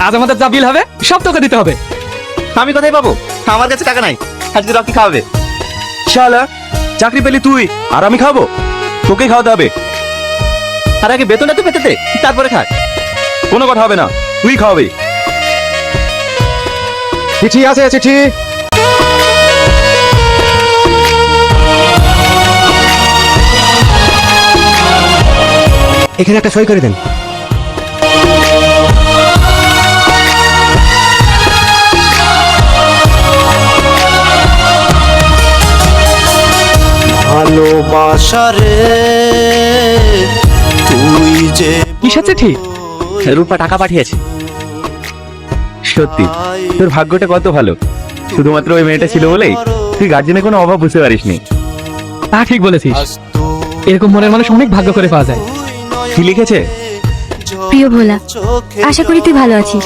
আজ আমাদের যা বিল হবে সব তোকে দিতে হবে। আমি কোথায় পাবো? আমার কাছে টাকা নাই। আজকে রকি খাওয়াবে। শালা, চাকরি পেলি তুই আর আমি খাবো? তোকেই খাওয়াতে হবে। আর আগে বেতনটা তো পেতে দে, তারপরে খা। কোনো কথা হবে না, তুই খাওয়াবি। চিঠি আছে, চিঠি। এখানে একটা সই করে দেন। ভালোবাসারে তুই যে কিসের চিঠি? রূপা টাকা পাঠিয়েছে। সত্যি তোর ভাগ্যটা কত ভালো, শুধুমাত্র ওই মেয়েটা ছিল বলেই তুই গার্জেনের কোনো অভাব বুঝতে পারিসনি। তা ঠিক বলেছিস, এরকম মনের মানুষ অনেক ভাগ্য করে পাওয়া যায়। কি লিখেছে? প্রিয় ভোলা, আশা করি তুই ভালো আছিস।